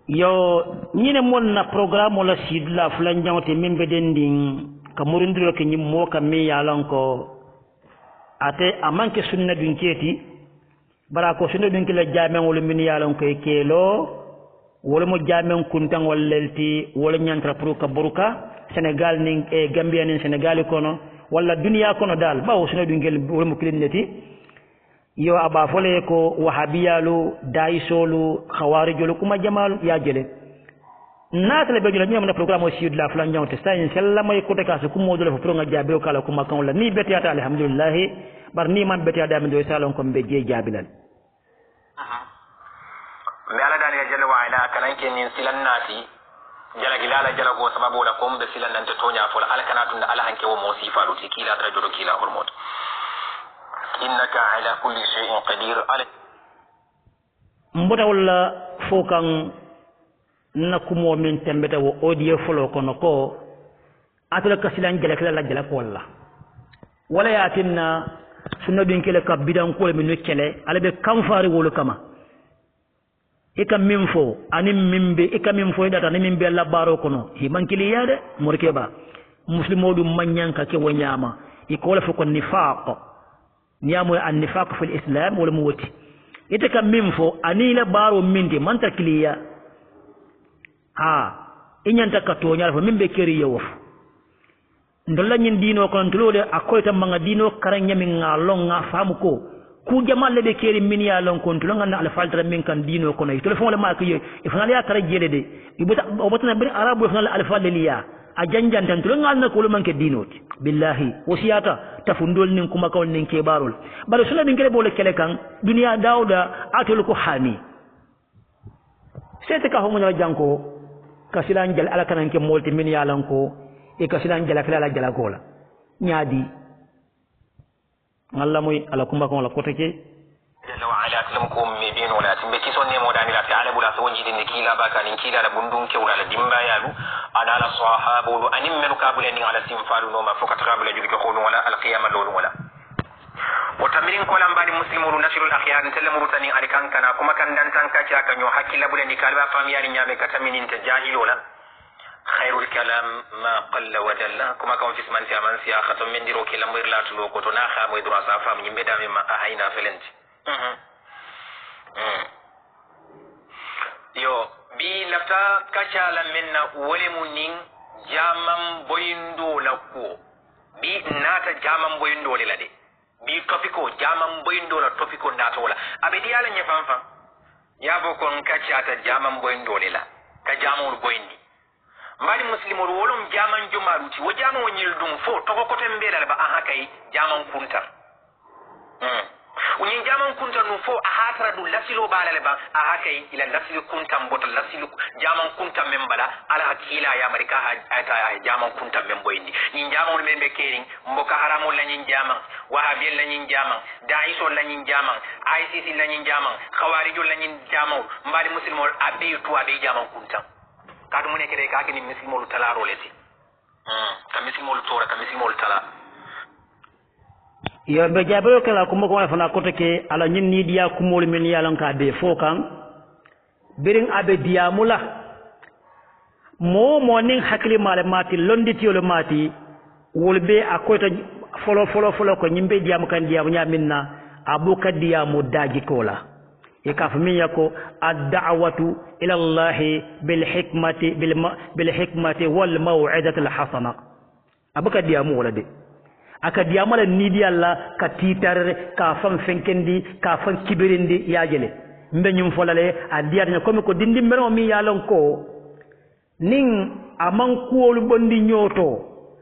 yo ñine mon na programme wala sidla fulan jawte membe den din ka murindiro ke nyim mo ka mi yalan ko ate amanke sunna dun keti bara ko sunna dun kila jamen wala min yalan ko kelo wala mo jamen kuntan wala lelti wala nyantra pro ka buruka Sénégal ning e Gambia ning Sénégal kono wala dunya kono dal bawo sunna dun gel wala mo kilineti yo aba fole ko wahabiyalu daisolu khawarijulu kuma jamalu ya jele natale be jula nyam na programme o sud la flan nyawte sa en sella may ko taka ko module fo nga jabe kala kuma kan wala ni beti ata alhamdulillah bar ni man beti ada min do salon ko be je jabilal me ala dal ya jalla wa ala kanan ken nin silannati jala gilala jala go sababu la kom be silannan to tonya fo ala kanatunda ala hanke wo mo sifalu tikila tra jodo kila hormot innaka ala kulli shay'in qadir ala mbota wala fokan nakumo min tembeta wo audio folo kono ko atala kasilan jala kala la jala ko wala yatinna sunna bin kele ka bidan ko min kele ala be kamfari wolo kama ika minfo ani mimbe ika minfo data ni mimbe la baro kono hi mankili yade morke ba muslimo dum manyanka ke wonyama ikola fo ko nifaq niyamu an nifaq fi al-islam wala muwati ita kam minfo ani la baro mindi man takliya ha inyanta ka to nyaala fo mimbe keri yof ndolla nyin dino ko ntulode akoyta manga dino karanya min ngalong nga famu ko ku jamalle be keri min ya lon ko ntulanga na al faltra min kan dino ko no telefon le ma ko ye ifana ya kara jele de ibota obotna bir arabu ifana al falliya a janjanta ntulanga na ko lo manke dinoti billahi wasiyata tafundol nin kuma kawol nin ke barol bare suna din kele bole kele kan duniya dawda atol ko hani sete ka homo janko kasilan jal ala kanan ke molti min yalan ko e kasilan jala kala jala gola nyaadi ngalla moy ala kuma ko la koteke jalla wa ala lamkum mi bin wala timbe kison ne mo dani la fi ala bula so wonji den kila baka nin kila la bundun ke wala dimba yalu ana la sahabu anim men kabule ni ala simfalu no ma fokat kabule jugi ko no wala al qiyamah lolu wala وتمرين كلام بعد مسلمون نشر الأخيار نتلم رتني على كان كنا كما كان دان تانكا كا نيو حكي لابد نكالبا فاميار نيامي كتمين انت جاهل ولا خير الكلام ما قل ودل كما كان في اسمان سيامان سيا ختم من ديرو كلام ويرلا تلو كوتنا خا موي دراسا فام نيمبدا مما اهينا فلنت yo bi lafta kachala menna wolemu nin jamam boyindo lakko bi nata jamam boyindo le lade bi topiko jamam boyindo la topiko nata wala abedi ala nya fanfa yabo kon kacata jamam boyindo le la ka jamul boyindi mali muslimul wolum jaman jumaruti wo jaman wonyil dum fo to ko tembela ba aha kay jaman kunta ونين جامن كنت نفو أحاتر دو لسلو بالالبا أحاكي إلى لسلو كنت مبوت لسلو جامن كنت ممبلا على كيلا يا أمريكا جامن كنت ممبويني نين جامن من بكيرين مبوكا حرامو لنين جامن وهابيل لنين جامن داعيسو لنين جامن ICC لنين جامن خوارجو لنين جامن مبالي مسلمو أبي تو أبي جامن كنت كادو مني كده كاكي ني مسلمو تلارو لسي كمسلمو تورا كمسلمو تلا yo be jabro kala ko mako fana ko take ala nyin ni diya ko mol men yalan ka be fokan birin abe diya mula mo nin hakli male mati londi tiolo mati wolbe akoyta folo ko nyimbe diya kan diya nya minna abu kadiya mu daji kola e ka fami yako ad-da'watu ila Allah bil hikmati wal maw'izati al hasana abu kadiya mu wala de aka diamala nidi Allah ka titarre ka fam fenkendi ka fam kibirindi yajele mbe nyum folale adiyar nya komi ko dindi mero mi yalon ko nin aman kuolu bondi nyoto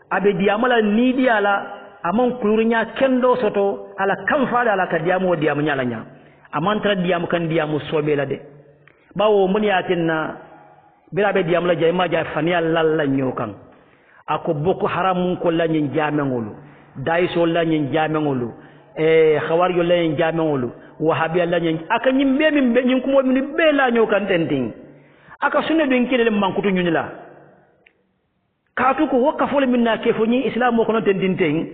abe diamala nidi ala aman kulurunya kendo soto ala kam faala ala ka diamo diamu nyala nya aman tra diamu kan diamu sobe la de bawo mun yatinna bira be diamala jayma ja faniya lalla nyokan ako boko haramun ko lanyin jamengolu daiso la nyin jamengolu khawar yo la nyin jamengolu wahabi la nyin aka nyimbe min be nyin kumo min be la nyo kan tenting aka sunne ben kile mankutu nyuni la katu ko wakafole minna ke fo nyi islam ko non tenting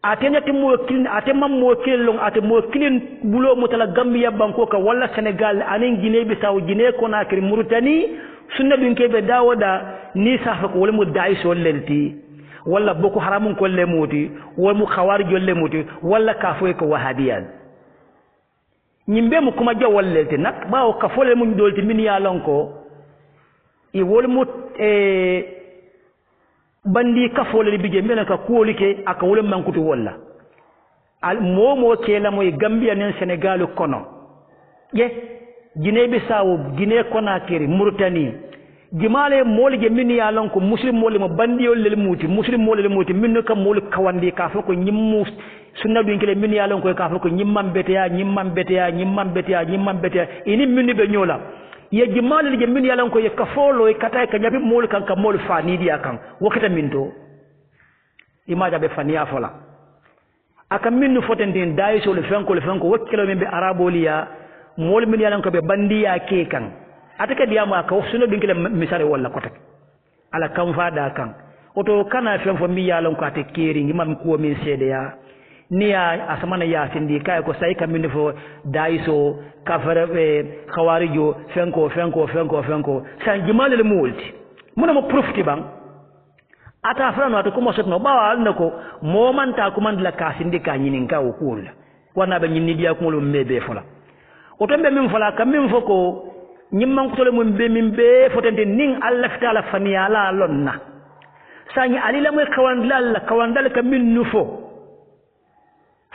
atenya te mo kilin atema mo kilon ate mo kilin bulo mutala Gambia banko ka wala Senegal anin Guinée Bissau Guinée Conakry Mauritanie sunna dun kebe dawoda ni safa ko wala mu daiso lenti wala boko haramun ko le moti wala mu khawarij le moti wala kafo ko wahabiyan nyimbe mu kuma jawal lenti nak bawo ka fole mu dolti min ya lonko e wala mu bandi kafo le bije mena ka kolike aka wala mankutu wala al momo kela moy Gambia nen Senegal kono ye Guinée Bissau Guinée Conakry Mauritanie jimale moli je min ya lon ko muslim moli mo bandiol le muti muslim moli le muti min ka moli kawandi ka fa ko nyimmu sunna du ngile min ya lon ko ka fa ko nyimmam beteya ini min be nyola ye jimale je min ya lon ko ye ka folo e kata ka nyabi moli kan ka moli fani dia kan wakata min to imaja be fani afola aka min fotendin daiso le fenko wakkilo min be araboliya mol min ya lon ko be bandiya ke kan ataka diama ka suno dinkile misare wala kotek ala kam fada kan oto kana fen fo mi yalon ko ate keri ngimam ko min sede ya niya asamana ya sindi kay ko say kam min fo daiso kafara be khawarijo fenko san jimale le multi muna mo profiti bang ata frano ata ko mo sotno bawa nako mo manta ko man la ka sindi ka nyinin ka o kul wana be nyinni dia ko lo mebe fola oto be min fola kam min foko nyimman ko tole mun be fotente ning Allah taala faniyala lonna sani alila moy kawandal ka min nufo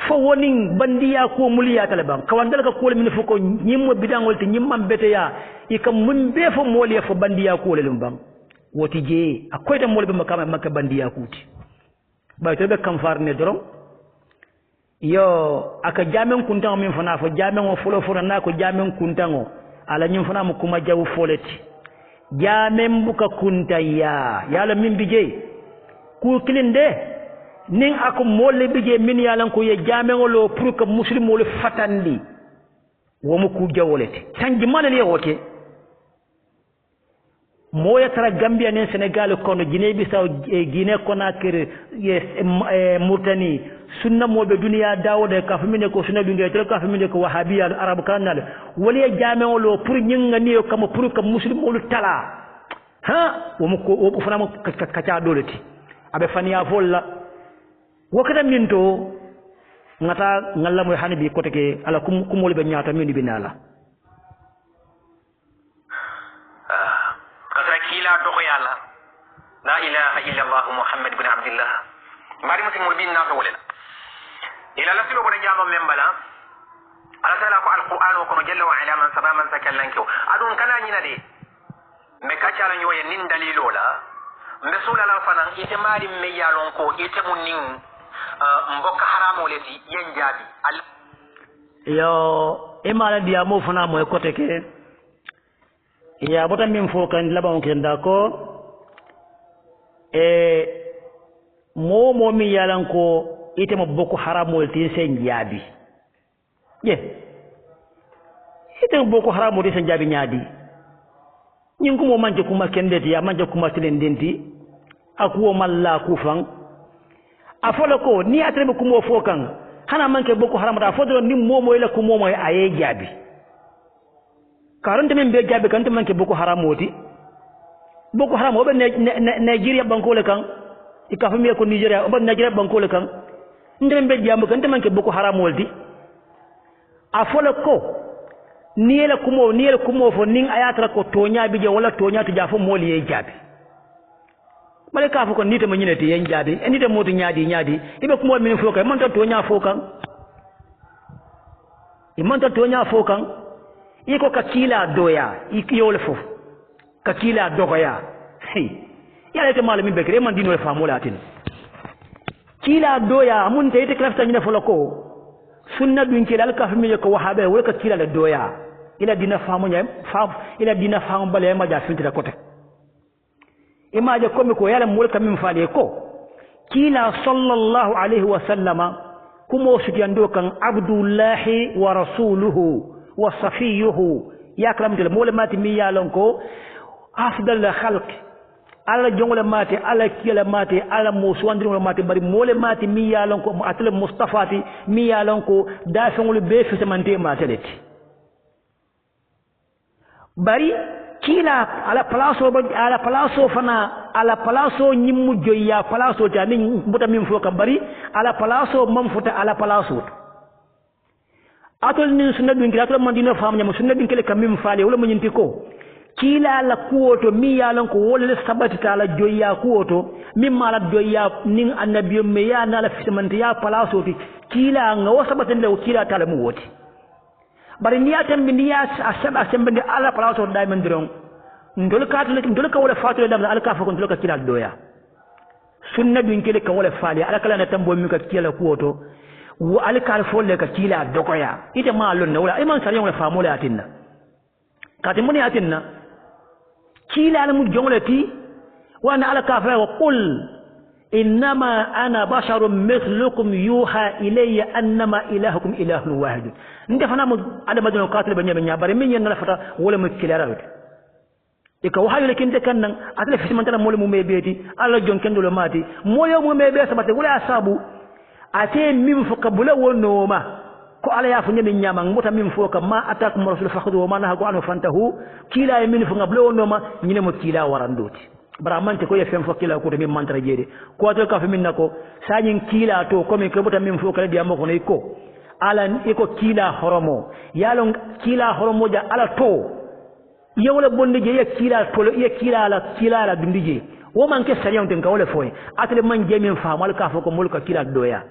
fo woning bandiya ko muliya talban kawandal ka ko min fo ko nyimmo bidangol te nyimman bete ya ikam mun be fo moliya fo bandiya ko lelum bam woti je akoy tam molbe makka bandiya kuti bay to be kam farne dorom yo aka jamen kuntango min fana fo jamen o fulo na ko jamen kuntango ala nyum fana mu kuma jawu foleti jamen buka kuntaya yala min bije ku kilinde nin ako molle bije min yalan ko ye jamen lo pour que muslimo le fatandi wo mu ku jawolete sanji manal ye wote moya tara Gambia nen Senegal kono Guinée Bissau Guinée Conakry Mauritanie sunna mobe duniya dawode ka famine ko sunna dunge tel ka famine ko wahabiya arab kanal wali jame wolo pour nyinga niyo kam pour que muslim wolu tala ha wo fana mo kacha doleti abe faniya folla wakata minto ngata ngalla moy hanibi koteke ala kumol be nyaata min binala kila doko yalla la ilaha illa allah muhammad ibn abdullah mari musim murbin na ko wala ila la silo bone jamo membala ala tala ko alquran ko no jalla wa ala man sabama man sakallanko adun kana nyina de me kacala nyoye nin dalilo la mbe sula la fanan ite mari me yalon ko ite mun nin mbokka haramo leti yen jabi al yo imala dia mo fana mo ko teke ya bota min fo kan labon ken dako mo mi yalan ko ite mo boko haramol tin sen jaabi ye ite boko haramol tin sen jaabi nyaadi nyin ko mo manje kuma kendeti ya manje kuma tilendenti akuwo malla kufan afolo ko ni atrebe kumo fokan hana manke boko haram da fodro ni momo ila ko momo aye jaabi karante men be jaabi kan to manke boko haram moti boko haram obe Nigeria banko le kan ikafami ko Nigeria obe Nigeria banko le kan ndem be jaamu kan to manke boko haram woldi afolo ko niela kumo fo ning ayatra ko tonya bi je wala tonya to jafo moli ye jaabi male ka fo ko nite ma nyinete yen jaabi enite moti nyaadi ibe kumo min fo kay man to tonya fo kan imanta tonya fo kan iko kakila doya ikiyole fo kakila dogoya ya lete malami bekre man dino fa molatin kila doya mun te ite klafta nyina fo lako sunna dun kila alka fami ko wahabe wala ka kila doya ila dina famu nyam fa ila dina famu bale ma ja filtra kote imaje ko mi ko yala mulka min faale ko kila sallallahu alaihi wa sallama kumo sutiyando kan abdullahi wa rasuluhu wa safiyuhu ya kalam dil molamati mi yalon ko afdal khalq ala jongole mate ala kila mate ala muswandiro mate bari mole mate mi yalon ko atle mustafati mi yalon ko da fengol be fi samante mateleti bari kila ala palaso fana ala palaso nyimmu joyya palaso ta min buta min foka bari ala palaso mam futa ala palaso atol nin sunna dun kila atol mandino fam nyam sunna dun kele kamim faale wala mun nyinti ko kila la kuoto mi yalon ko wala sabati ta la joyya kuoto min mala joyya nin annabiyo me ya na la fisamante ya palaso ti kila nga wasabaten le kila ta la mu woti bari niya tambi niya asembe ala palaso da men diron ndol ka wala fatule dam ala ka fa ko ndol ka kila doya sunna dun kele ka wala faale ala kala na tambo mi ka kila kuoto wa ala ka folle ka kila dokoya ite ma lon na wala iman sariyon wala famole atinna kati muni atinna kila ala mu jongleti wana ala ka fa wa qul innama ana basharun mithlukum yuha ilayya annama ilahukum ilahun wahid nda fana mu ada madino qatil banya banya bare min yalla fata wala mu kila rawet ika wahayo lekin de kannan atale fi mantala mole mu mebeti ala jon kendo lo mati moyo mu mebe sabate wala asabu ate mim fukabula wonoma ko ala ya funya min nyama ngota min foka ma atakum rasul fakhudhu wa ma nahaku anhu fantahu kila min fukabula wonoma nyine mo kila warandoti bara mante ko yefem fokila ko to min mantra jede ko to ka fi min nako sanyin kila to ko min ko bota min fokala di amako ne ko ala iko kila horomo yalon kila horomo ja ala to yewle bonde je kila to ye kila la dundije wo man ke sariyon ten ka wala foy atle man je min fa mal ka foko mulka kila doya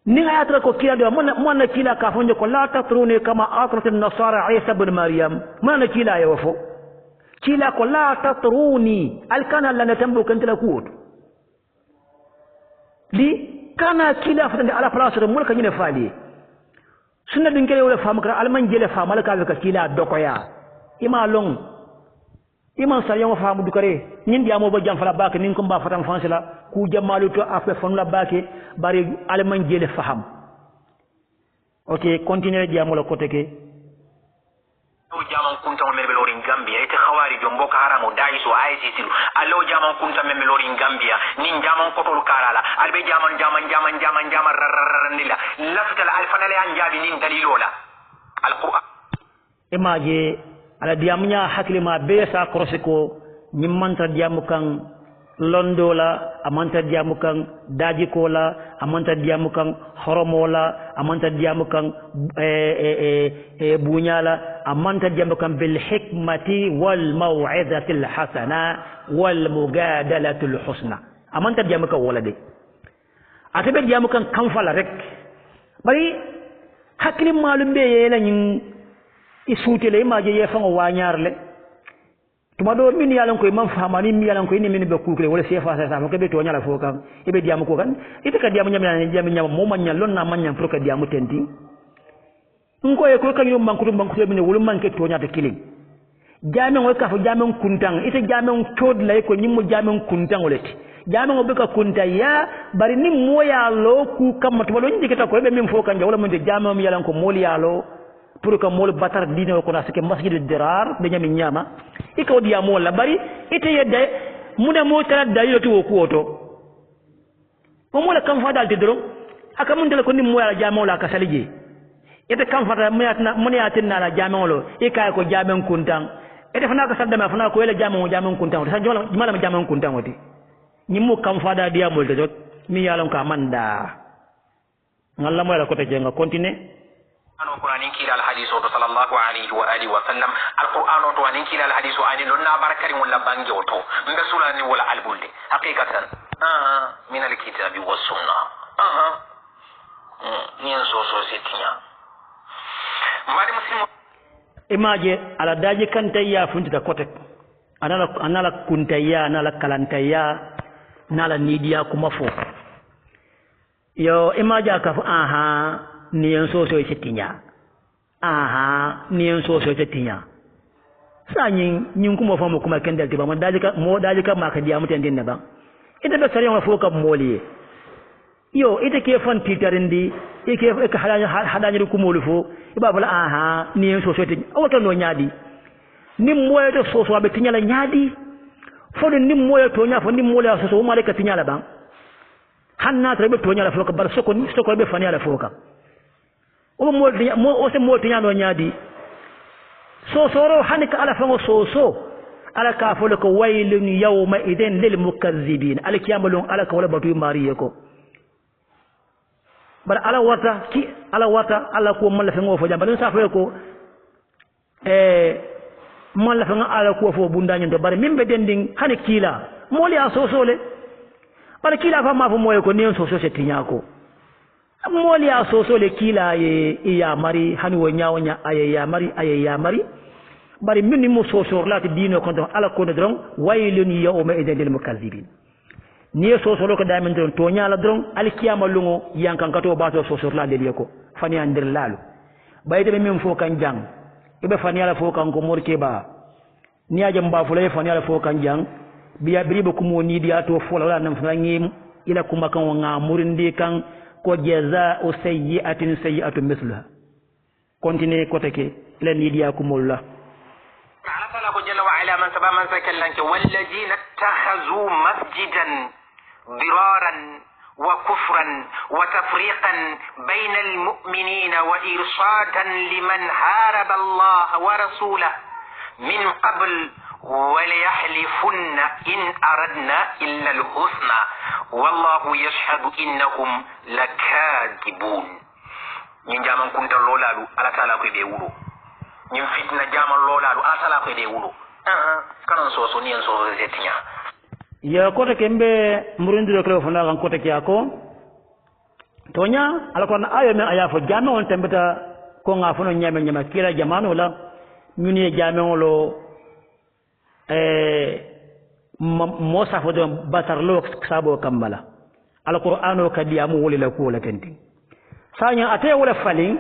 ni ayatra ko kila do mon kila ka fonje ko la tatruni kama atrat an-nasara isa ibn maryam man kila yawfo kila ko la tatruni alkana la natambu kantala kuut li kana kila fatande ala place de mulka nyine faali sunna dun kele wala fam kra alman jele fam alka ka kila dokoya ima long iman sariyon faamu dukare ñin diamo ba jam fala bak nin ko ba fatam fansi la ku jamalu to affe fon la bake bari alman jele faham ok continuer diamo la côté ke o jamon kunta men be lorin gambia ite khawari jo mboka haramo daiso ICC allo jamon kunta men be lorin gambia nin jamon kotol karala albe jamon rarrandila laftal alfanale anjabi nin dalilola alquran imaje ala diamunya haklima be sa korosiko nyimanta diamu kan londola amanta diamu kan dajikola amanta diamu kan horomola amanta diamu kan bunyala amanta diamu kan bil hikmati wal maw'izati al hasana wal mugadalati al husna amanta diamu kan wala de atabe diamu kan fala rek bari haklim malum be yela nyin isutele imaje yefango wanyarle tuma do min yalan koy man famani mi yalan koy ni min be kukle wala sefa sa ko be to nyala fo kan ibe diamu ko kan ite ka diamu nyam mo man nyallon na man nyam pro ka diamu tenti ngoy ko kan yum banku min wulu man ke to nyata kilin jamen o ka fo jamen kuntang ite jamen tod lay ko nyimmo jamen kuntang oleti jamen o be ka kunta ya bari ni moya lo ku kam to do ndiketa ko be min fo kan wala mon de jamen mi yalan ko moli yalo pour que mol batar dine ko na sike masjid dirar be nyami nyama iko diya mola bari ite yedde muda mo tara dalilo to ko oto mo mola kam fadal te doro aka mun dele ko nim moya jamo la ka salije ite kam fata mayatna mun yatinna la jamo lo ikay ko jamen kuntang ite fana ka sadda ma fana ko ele jamen kuntang sa jola mala jamen kuntang oti nyimmo kam fada diya mol te jot mi yalon ka manda ngalla mo la ko te jenga continue القرآن كلا الحديث صلى الله عليه وآله وسلم القرآن وان كلا الحديث عن لنا بركة ولا بانجوتو بسولان ولا البلد حقيقة من الكتاب والسنة نينسو سوسيتيا مالي مسلم imaje ala daji kantaya funta kotek anala kuntaya anala kalantaya nala nidia kuma fo yo imaje ka niyan soso ce tinya niyan soso ce tinya sanyin nyin kuma fa mu kuma kendal tiba man dalika ma ka diya muten din ba ita da sariya fo ka moliye yo ita ke fan titarindi ike ka hadanya ku molufo iba bala niyan soso tinya o to no nyaadi nim moyo to soso be tinya la nyaadi fo nim moya tonya fo nim moya so male ka tinyala ban hanna to be tonya la foka bar soko be fani ala foka o mo se mo tinya no nyaadi so soro hanika ala fango so ala ka fo ko waylun yawma idin lil mukazzibin ala kiyamalon ala ka wala batu mariye ko bar ala wata ala ko mala fango fo jamba sa fo ko mala fanga ala ko fo bundañu to bar mimbe dending hani kila moli a sosole bar kila fa ma fo moye ko ni so se tinya ko moli a sosole kila ye ya mari hani wo nyaawnya aye ya mari bari minni mo sosor lati dino ko don ala ko don waylun yawma idin lil mukazzibin ni sosolo ko damen don to nyaala don al kiyama lungo yankan kato bato sosor la de ko fani andir lalu bayde be min fo kan jang ibe fani ala fo kan ko morke ba ni aja mba fulay fani ala fo kan jang biya biribe ko mo ni dia to fo la nam fangi ila kuma kan nga murindi kan ko jaza o sayyi'atu misla continue ko take ila ni dia ko mulla على طلب جل وعلا من سبا من سكلنك والذين اتخذوا مسجدا ضرارا وكفرا وتفريقا بين المؤمنين وإرصادا لمن حارب الله ورسوله من قبل وليحلفن إن أردنا إلا الحسنى والله يشهد إنهم لكاذبون من جامن كنت لولالو على تعالى كي بيولو من فتنة جامن لولالو على تعالى كي بيولو كانن سوسو نين سوسو زيتيا ya kota kembe murindiro klo fona kan kota kiyako tonya alakon ayo men aya fo jamme on tembeta ko nga fono nyama kila jamano la ñuni jamme lo mo sa fo do batarlo sabo kambala alqur'ano kadiyamu wala ko la tenti sanya ate wala falin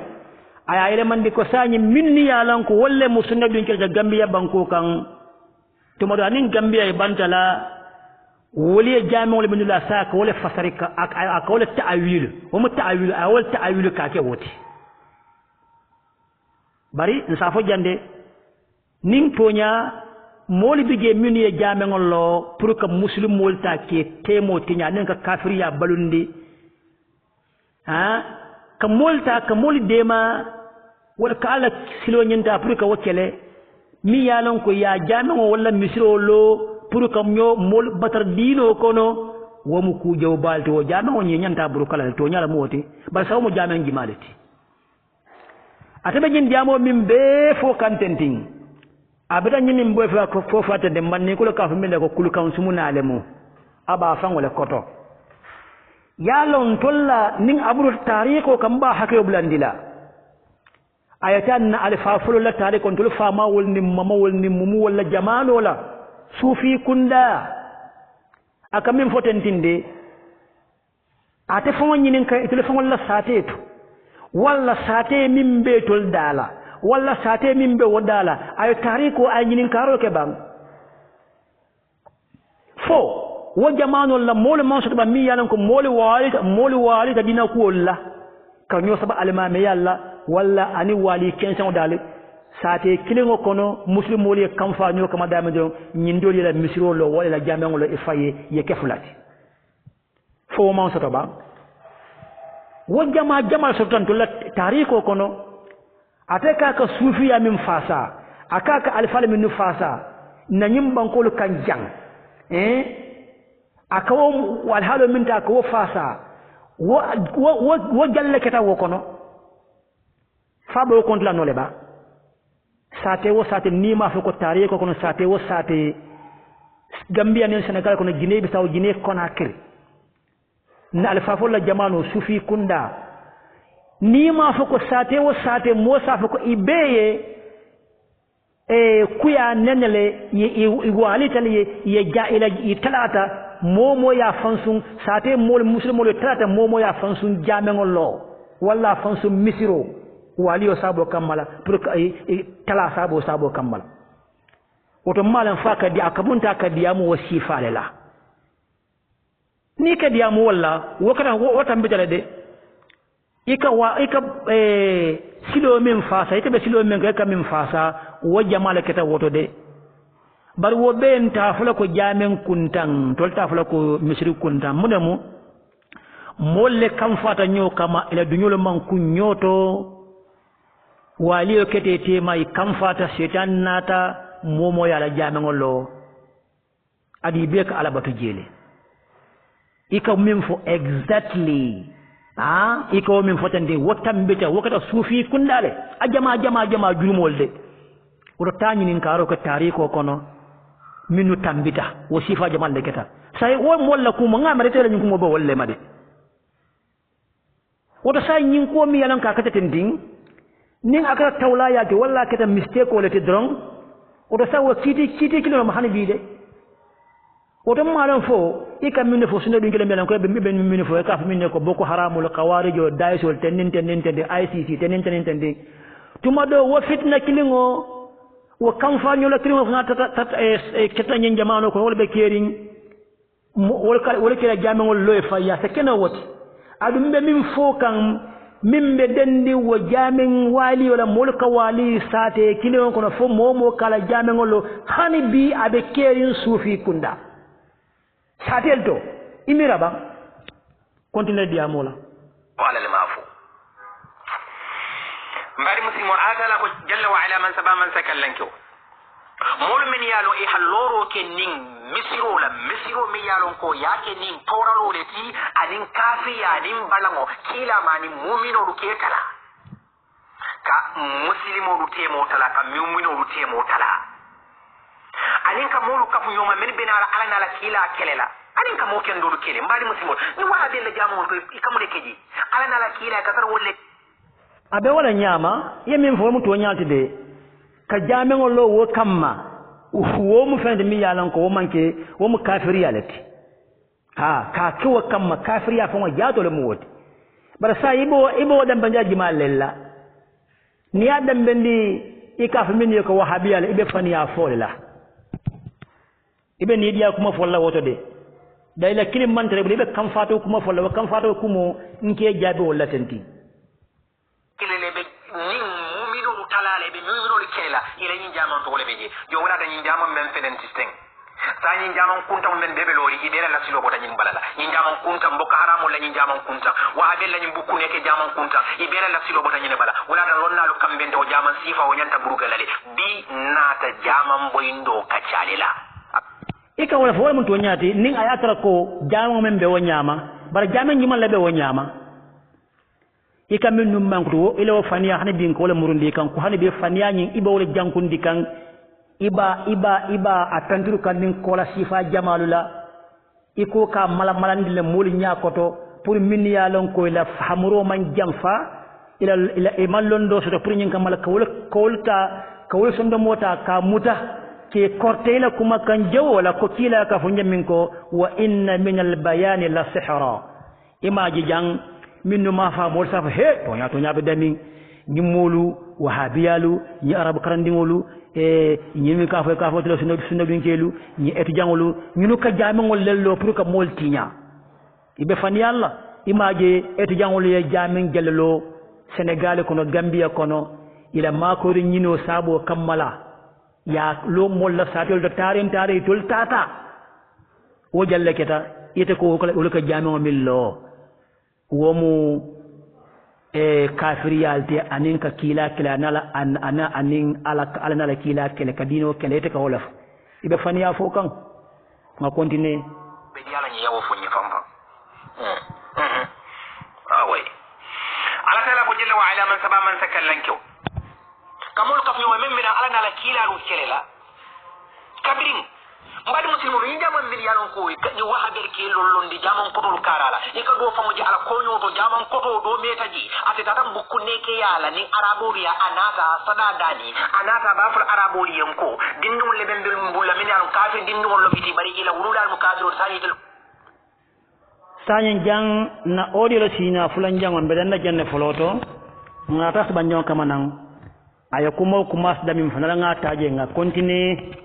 aya ile mandi ko sanyi minni yalan ko wolle musunna dun kirga gambia banko kan to mo danin gambia e bantala ولي جامع ولا من لا ساك ولا فسرك أقول التأويل هم التأويل أول تأويل كاكي وتي bari nsafo jande ning tonya moli bige muni jame ngollo pour que muslim molta ke temo tinya nen ka kafiriya balundi ha ka molta ka moli dema wala ka ala silo nyinta pour que wakele mi yalon ko ya jame wala misro lo pour que ñoo mol batar dino kono wamu ku jaw balti wo jame on nyanta buru kala to nyala moti ba saw mo jame ngi malati atabe jin jamo min be fo kantenting abada nyin mbo fa ko fo fata de manni ko ka fa min ko kul kan sumuna lemu aba fan wala koto yalon tolla nin abru tariko kamba hake oblandila ayatan alfa fulu la tariko tul fa ma wol nim mama wol nim mumu wala jamano la sufi kunda akamin fotentinde ate fo nyinin kay tul fa wala satetu walla sate min be tol dala walla sate min be wodala ay tariko ay nyinin karo ke bam fo wo jamano la mole man so ba mi yalan ko mole wali ta dina ko la ka nyo saba almame yalla walla ani wali kensan dale sate kilingo kono muslim mole kam fa nyo kama dama do nyindoli la misiro lo wala la jamengo lo ifaye ye kefulati fo man so ba wajama jamal sultan tulla tariko kono ateka ka sufiya min fasa akaka alfal min fasa nanyim bankol kanjang akawo wal halo min ta ko fasa wo jalle keta wo kono fabo kontla no leba sate wo sate nima foko tariko kono sate wo sate gambia ne senegal kono guinée bisaw guinée conakry na alfafo la jamano sufi kunda ni ma foko sate wo sate mo sa foko ibeye kuya nenele iwali tali ye jaila italata momo ya fansun sate mol muslimo le talata momo ya fansun jamengol lo walla fansun misiro wali o sabo kamala pour tala sabo kamala oto malan faka di akabunta kadiyamu wasifale la ni ka diamu walla wakana watan bitale de ika silo min fasa ita be silo min ka min fasa wo jamala keta woto de bar wo ben ta fula ko jamen kuntan tol ta fula ko misri kuntan munemu molle kam fata nyo kama ila dunyolo man kunyoto waliyo kete tema i kam fata setan nata momo yala jamengolo adi be ka alabatu jele ika min fo exactly ika min fo tande wotambita wakata sufi kundale a jama julmolde woto tañinin karo ko tariko kono minu tambita wo sifa jamal de keta say wo molla kuma ngamare tele nyum kuma bo wolle made woto say nyin ko mi yalan ka kata tending nin akara tawla yake walla keta mistake wala te drong woto say wo kiti kilo ma hani bide woto malan fo ika minne fo sunna dingele melan ko be minne fo ka fa minne ko boko haramul qawarijo daisol tenin de ICC tenin tuma do wo fitna kilingo wo kam fa nyola kilimo na tata keta nyen jamano ko wolbe kering wol kala jamangol loy fa ya se kena woti adum be min fo kan min be dendi wo jamen wali wala molka wali sate kilimo ko fo momo kala jamangol hani bi abe kerin sufi kunda satel to imira ba continue diamola qala al mafu mbari muslimo atala ko jalla wa ala man saba man sakallanko mol min yalo e halloro ke nin misiro mi yalon ko yake nin tawralo leti anin kafiya nin balango kila mani mu'mino du ke kala ka muslimo du temo tala ka mu'mino du temo tala anin ka molu kafu nyoma min benara ala nala kila kelela anin ka mo ken do kele mbari muslimo ni wa de la jamu ko ikamude keji ala nala kila ka tar wolle abe wala nyama yemin fo muto nyalti de ka jamengo lo wo kamma wo mu fende mi yalan ko wo manke wo mu kafiri yalati ka kiwa kamma kafiri ya fo jato le mu woti bara sa ibo dan banja jimal lella ni adam bendi ikaf min ko wahabiyal ibe faniya folela ibe ni dia kuma folla woto de dayla kilim mantere ibe kam fato kuma folla kam fato kumo nke jabe wala tenti kilele be ni mu'minu talale be mu'minu kela ila nyi jaman to le beje yo wala da nyi jaman men feden system sa nyi jaman kunta men bebe lori idela la silo bota nyi balala nyi jaman kunta mboka haramu la nyi jaman kunta wa abel la nyi bukku neke jaman kunta ibela la silo bota nyi bala wala da lonna lu kambe to jaman sifa o nyanta burugalale bi nata jaman boyindo kachalela ika wala fo mun to nyati nin ayatra ko jaman men be wonyama bara jaman nyi man la be wonyama ika min num mankuto ila faniya hani bin ko wala murundi kan ko hani be faniya nyin iba wala jankundi kan iba atantiru kan nin ko la sifa jamalula iko ka malandi le moli nyakoto pour min ya lon ko la hamuro man jamfa ila imalondo so pour nyin kamala kawul sondo mota ka muta ke kortela kuma kan jawala ko kila ka funja min ko wa inna min al bayani la sihra imaji jang minnu ma fa mol safa he to nya be dami nyimolu wahabiyalu ni arab karandingolu nyimi ka fa tele sunna binkelu ni etujangolu nyunu ka jamengol lello pour ka mol tinya ibe fan yalla imaje etujangolu ye jameng jellelo senegal kono gambia kono ila makori nyino sabo kammala ya lo mol la satel de tare tol tata o jalle keta ite ko ka jamengol millo womu kafiriyalti anin ka kila nala ana anin ala nala kila kadino kelete ka wolof ibe faniya fo kan ma continue be yala ni yawo fo ni famfa way ala tala ko jalla wa ala man saba man sakallanko kamul kaf yo men mina ala nala kila ru kelela kabrin mbadi muslimo ni jaman min yalon ko ni wahabel ke lollondi jaman ko dol karala e ka do famuji ala konyo to jaman ko do metaji ate tatam bukku neke yala ni araboriya anata sadadani anata bafur araboriyan ko dindum le bembel mbulla min yalon kafir dindum lo biti bari ila wuludal mukafir sanitel sanyen jang na audio la sina fulan jangon be danna janne foloto ngata banyo kamanang ayakumo kumas damim fanala ngata je nga continue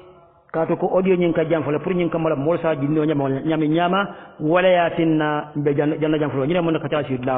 kato ko audio nyin ka jam fala pour nyin kamala mol sa jinno nyama wala yatinna be janna jam fala nyina mon ka ta ci la